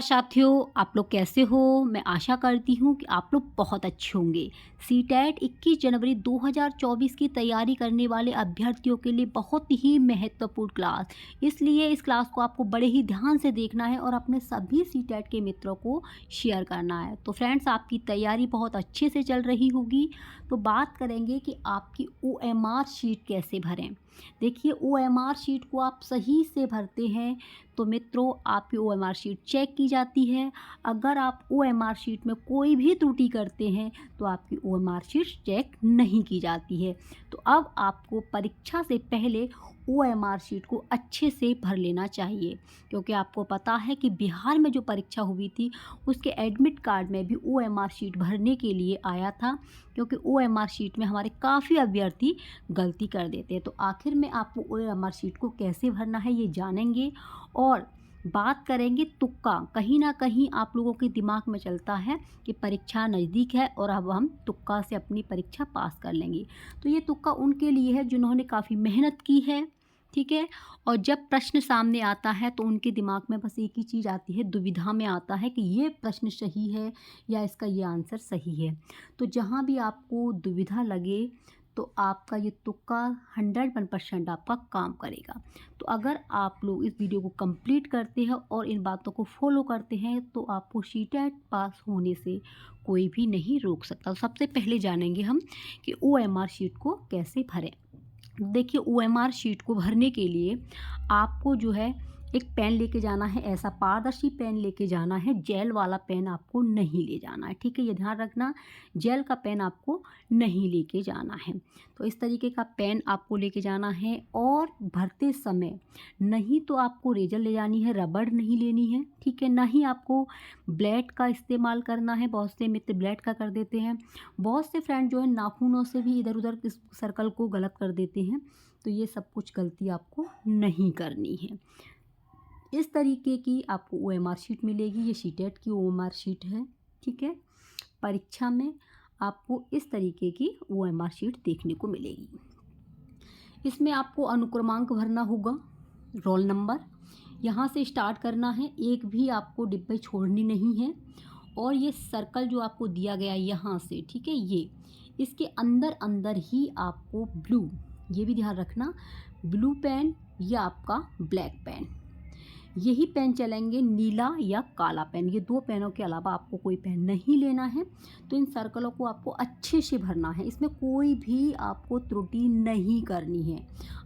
साथियों, आप लोग कैसे हो? मैं आशा करती हूँ कि आप लोग बहुत अच्छे होंगे। सीटेट 21 जनवरी 2024 की तैयारी करने वाले अभ्यर्थियों के लिए बहुत ही महत्वपूर्ण क्लास, इसलिए इस क्लास को आपको बड़े ही ध्यान से देखना है और अपने सभी सीटेट के मित्रों को शेयर करना है। तो फ्रेंड्स, आपकी तैयारी बहुत अच्छे से चल रही होगी। तो बात करेंगे कि आपकी ओएमआर शीट कैसे भरें। देखिए, ओएमआर शीट को आप सही से भरते हैं तो मित्रों, आपकी ओएमआर शीट चेक की जाती है। अगर आप ओएमआर शीट में कोई भी त्रुटि करते हैं तो आपकी ओएमआर शीट चेक नहीं की जाती है। तो अब आपको परीक्षा से पहले ओएमआर शीट को अच्छे से भर लेना चाहिए, क्योंकि आपको पता है कि बिहार में जो परीक्षा हुई थी उसके एडमिट कार्ड में भी ओएमआर शीट भरने के लिए आया था, क्योंकि ओएमआर शीट में हमारे काफ़ी अभ्यर्थी गलती कर देते हैं। तो आखिर में आपको ओएमआर शीट को कैसे भरना है ये जानेंगे। और बात करेंगे तुक्का। कहीं ना कहीं आप लोगों के दिमाग में चलता है कि परीक्षा नज़दीक है और अब हम तुक्का से अपनी परीक्षा पास कर लेंगे। तो ये तुक्का उनके लिए है जिन्होंने काफ़ी मेहनत की है, ठीक है। और जब प्रश्न सामने आता है तो उनके दिमाग में बस एक ही चीज़ आती है, दुविधा में आता है कि ये प्रश्न सही है या इसका ये आंसर सही है। तो जहाँ भी आपको दुविधा लगे तो आपका ये तुक्का 101% आपका काम करेगा। तो अगर आप लोग इस वीडियो को कंप्लीट करते हैं और इन बातों को फॉलो करते हैं तो आपको सीटेट पास होने से कोई भी नहीं रोक सकता। तो सबसे पहले जानेंगे हम कि ओएमआर शीट को कैसे भरें। देखिए, ओएमआर शीट को भरने के लिए आपको जो है एक पेन लेके जाना है। ऐसा पारदर्शी पेन लेके जाना है, जेल वाला पेन आपको नहीं ले जाना है, ठीक है। ये ध्यान रखना, जेल का पेन आपको नहीं लेके जाना है। तो इस तरीके का पेन आपको लेके जाना है। और भरते समय नहीं तो आपको रेजर ले जानी है, रबड़ नहीं लेनी है, ठीक है। ना ही आपको ब्लेड का इस्तेमाल करना है। बहुत से मित्र ब्लेड का कर देते हैं। बहुत से फ्रेंड जो है नाखूनों से भी इधर उधर इस सर्कल को गलत कर देते हैं। तो ये सब कुछ गलती आपको नहीं करनी है। इस तरीके की आपको ओएमआर शीट मिलेगी। ये सीटेट की ओएमआर शीट है, ठीक है। परीक्षा में आपको इस तरीके की ओएमआर शीट देखने को मिलेगी। इसमें आपको अनुक्रमांक भरना होगा, रोल नंबर यहाँ से स्टार्ट करना है, एक भी आपको डिब्बे छोड़नी नहीं है। और ये सर्कल जो आपको दिया गया यहाँ से, ठीक है, ये इसके अंदर अंदर ही आपको ब्लू, ये भी ध्यान रखना, ब्लू पेन या आपका ब्लैक पेन, यही पेन चलेंगे। नीला या काला पेन, ये दो पेनों के अलावा आपको कोई पेन नहीं लेना है। तो इन सर्कलों को आपको अच्छे से भरना है, इसमें कोई भी आपको त्रुटि नहीं करनी है।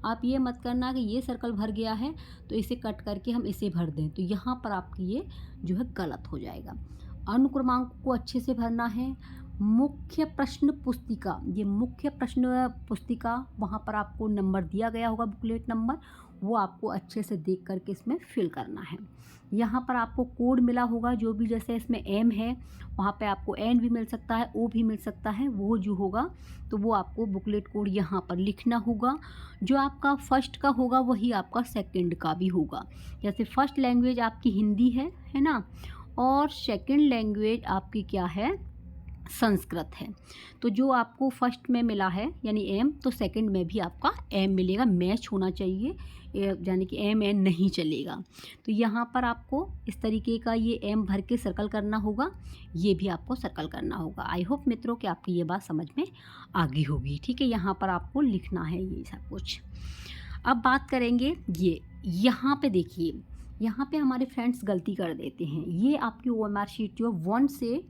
आप ये मत करना कि ये सर्कल भर गया है तो इसे कट करके हम इसे भर दें, तो यहाँ पर आपकी ये जो है गलत हो जाएगा। अनुक्रमांक को अच्छे से भरना है। मुख्य प्रश्न पुस्तिका, ये मुख्य प्रश्न पुस्तिका, वहाँ पर आपको नंबर दिया गया होगा, बुकलेट नंबर, वो आपको अच्छे से देख करके इसमें फिल करना है। यहाँ पर आपको कोड मिला होगा, जो भी जैसे इसमें एम है वहाँ पे आपको एन भी मिल सकता है, ओ भी मिल सकता है, वो जो होगा तो वो आपको बुकलेट कोड यहाँ पर लिखना होगा। जो आपका फर्स्ट का होगा वही आपका सेकंड का भी होगा। जैसे फर्स्ट लैंग्वेज आपकी हिंदी है ना, और सेकंड लैंग्वेज आपकी क्या है, संस्कृत है। तो जो आपको फर्स्ट में मिला है यानी एम, तो सेकंड में भी आपका एम मिलेगा। मैच होना चाहिए, यानी कि एम एन नहीं चलेगा। तो यहाँ पर आपको इस तरीके का ये एम भर के सर्कल करना होगा, ये भी आपको सर्कल करना होगा। आई होप मित्रों कि आपकी ये बात समझ में आ गई होगी, ठीक है। यहाँ पर आपको लिखना है ये सब कुछ। अब बात करेंगे ये, यहाँ पे देखिए, यहाँ पे हमारे फ्रेंड्स गलती कर देते हैं। ये आपकी ओएमआर शीट जो 1 से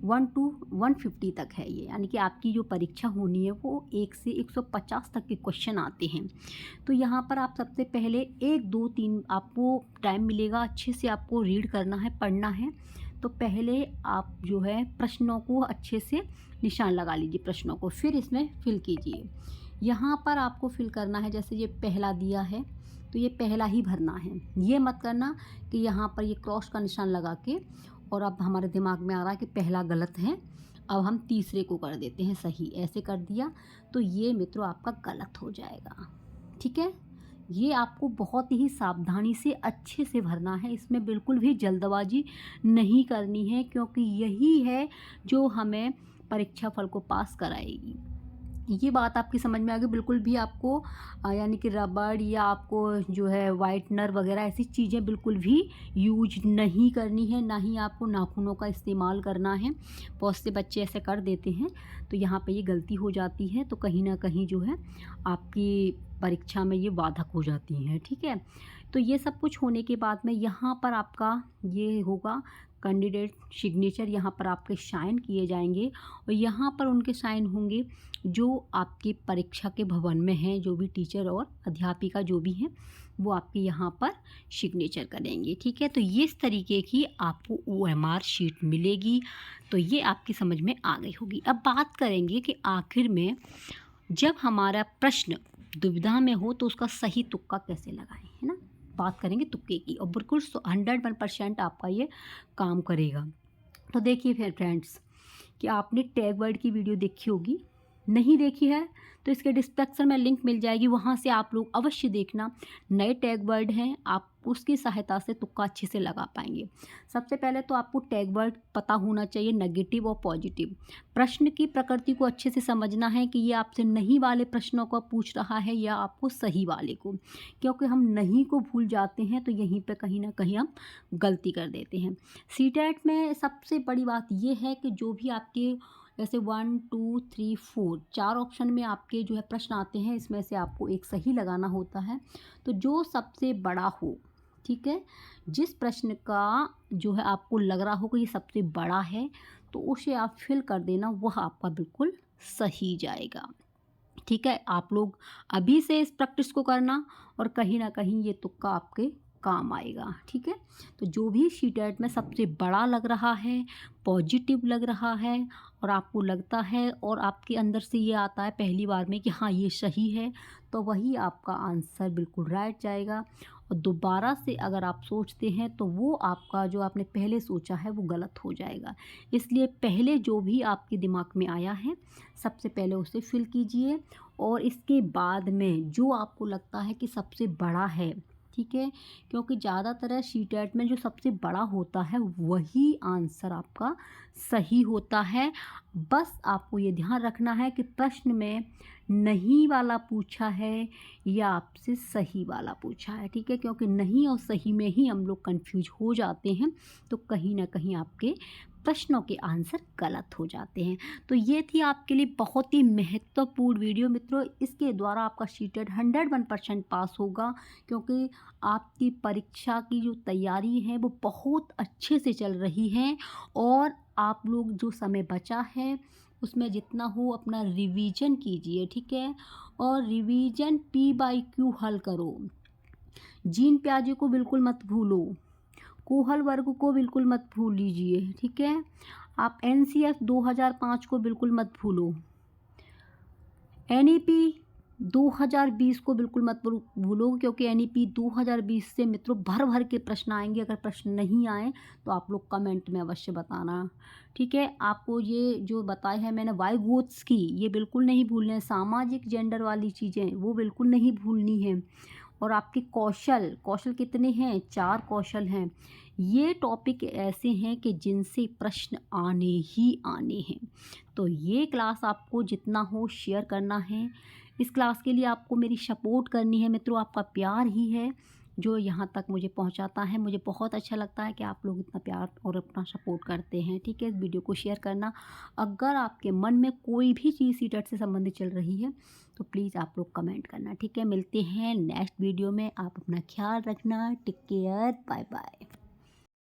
1 to 150 तक है ये, यानी कि आपकी जो परीक्षा होनी है वो 1 से 150 तक के क्वेश्चन आते हैं। तो यहाँ पर आप सबसे पहले 1 2 3 आपको टाइम मिलेगा, अच्छे से आपको रीड करना है, पढ़ना है। तो पहले आप जो है प्रश्नों को अच्छे से निशान लगा लीजिए, प्रश्नों को, फिर इसमें फिल कीजिए। यहाँ पर आपको फिल करना है, जैसे ये पहला दिया है तो ये पहला ही भरना है। ये मत करना कि यहाँ पर ये क्रॉस का निशान लगा के और अब हमारे दिमाग में आ रहा है कि पहला गलत है, अब हम तीसरे को कर देते हैं सही, ऐसे कर दिया तो ये मित्रों आपका गलत हो जाएगा, ठीक है। ये आपको बहुत ही सावधानी से अच्छे से भरना है, इसमें बिल्कुल भी जल्दबाजी नहीं करनी है, क्योंकि यही है जो हमें परीक्षा फल को पास कराएगी। ये बात आपकी समझ में आ गई। बिल्कुल भी आपको यानी कि रबड़ या आपको जो है व्हाइटनर वगैरह ऐसी चीज़ें बिल्कुल भी यूज नहीं करनी है, ना ही आपको नाखूनों का इस्तेमाल करना है। बहुत से बच्चे ऐसे कर देते हैं, तो यहाँ पे ये गलती हो जाती है, तो कहीं न कहीं जो है आपकी परीक्षा में ये बाधक हो जाती हैं, ठीक है? तो ये सब कुछ होने के बाद में यहाँ पर आपका ये होगा कैंडिडेट सिग्नेचर, यहाँ पर आपके साइन किए जाएँगे और यहाँ पर उनके साइन होंगे जो आपकी परीक्षा के भवन में हैं, जो भी टीचर और अध्यापिका जो भी हैं, वो आपके यहाँ पर सिग्नेचर करेंगे, ठीक है? तो ये इस तरीके की आपको ओएमआर शीट मिलेगी, तो ये आपकी समझ में आ गई होगी। अब बात करेंगे कि आखिर में जब हमारा प्रश्न दुविधा में हो तो उसका सही तुक्का कैसे लगाएं, है ना? बात करेंगे तुक्के की और बिल्कुल 101% आपका ये काम करेगा। तो देखिए फिर फ्रेंड्स कि आपने टैग वर्ड की वीडियो देखी होगी, नहीं देखी है तो इसके डिस्क्रिप्शन में लिंक मिल जाएगी, वहाँ से आप लोग अवश्य देखना। नए टैग वर्ड हैं, आप उसकी सहायता से तुक्का अच्छे से लगा पाएंगे। सबसे पहले तो आपको टैग वर्ड पता होना चाहिए, नेगेटिव और पॉजिटिव। प्रश्न की प्रकृति को अच्छे से समझना है कि ये आपसे नहीं वाले प्रश्नों को पूछ रहा है या आपको सही वाले को, क्योंकि हम नहीं को भूल जाते हैं तो यहीं पे कहीं ना कहीं हम गलती कर देते हैं। सीटेट में सबसे बड़ी बात ये है कि जो भी आपके जैसे 1 2 3 4 4 ऑप्शन में आपके जो है प्रश्न आते हैं, इसमें से आपको एक सही लगाना होता है। तो जो सबसे बड़ा हो, ठीक है, जिस प्रश्न का जो है आपको लग रहा हो कि ये सबसे बड़ा है, तो उसे आप फिल कर देना, वह आपका बिल्कुल सही जाएगा, ठीक है? आप लोग अभी से इस प्रैक्टिस को करना और कहीं ना कहीं ये तुक्का आपके काम आएगा, ठीक है? तो जो भी सीटेट में सबसे बड़ा लग रहा है, पॉजिटिव लग रहा है और आपको लगता है और आपके अंदर से ये आता है पहली बार में कि हाँ ये सही है, तो वही आपका आंसर बिल्कुल राइट जाएगा। और दोबारा से अगर आप सोचते हैं तो वो आपका जो आपने पहले सोचा है वो गलत हो जाएगा। इसलिए पहले जो भी आपके दिमाग में आया है सबसे पहले उसे फिल कीजिए और इसके बाद में जो आपको लगता है कि सबसे बड़ा है, ठीक है, क्योंकि ज़्यादातर सीटेट में जो सबसे बड़ा होता है वही आंसर आपका सही होता है। बस आपको ये ध्यान रखना है कि प्रश्न में नहीं वाला पूछा है या आपसे सही वाला पूछा है, ठीक है? क्योंकि नहीं और सही में ही हम लोग कंफ्यूज हो जाते हैं, तो कहीं ना कहीं आपके प्रश्नों के आंसर गलत हो जाते हैं। तो ये थी आपके लिए बहुत ही महत्वपूर्ण वीडियो मित्रों। इसके द्वारा आपका सीटेट 101% पास होगा, क्योंकि आपकी परीक्षा की जो तैयारी है वो बहुत अच्छे से चल रही है और आप लोग जो समय बचा है उसमें जितना हो अपना रिवीजन कीजिए, ठीक है? और रिवीजन P/Q हल करो। जीन प्याजे को बिल्कुल मत भूलो, कोहल वर्ग को बिल्कुल मत भूल लीजिए, ठीक है? आप NCF 2005 को बिल्कुल मत भूलो। NEP 2020 को बिल्कुल मत भूलो, क्योंकि NEP 2020 से मित्रों भर भर के प्रश्न आएंगे। अगर प्रश्न नहीं आए तो आप लोग कमेंट में अवश्य बताना, ठीक है? आपको ये जो बताया है मैंने वाइगोत्स की, ये बिल्कुल नहीं भूलना है। सामाजिक जेंडर वाली चीज़ें वो बिल्कुल नहीं भूलनी है। और आपके कौशल कौशल कितने हैं? 4 कौशल हैं। ये टॉपिक ऐसे हैं कि जिनसे प्रश्न आने ही आने हैं। तो ये क्लास आपको जितना हो शेयर करना है। इस क्लास के लिए आपको मेरी सपोर्ट करनी है मित्रों। आपका प्यार ही है जो यहाँ तक मुझे पहुँचाता है। मुझे बहुत अच्छा लगता है कि आप लोग इतना प्यार और अपना सपोर्ट करते हैं, ठीक है? इस वीडियो को शेयर करना। अगर आपके मन में कोई भी चीज़ सीटेट से संबंधित चल रही है तो प्लीज़ आप लोग कमेंट करना, ठीक है? मिलते हैं नेक्स्ट वीडियो में। आप अपना ख्याल रखना। Take care, bye bye.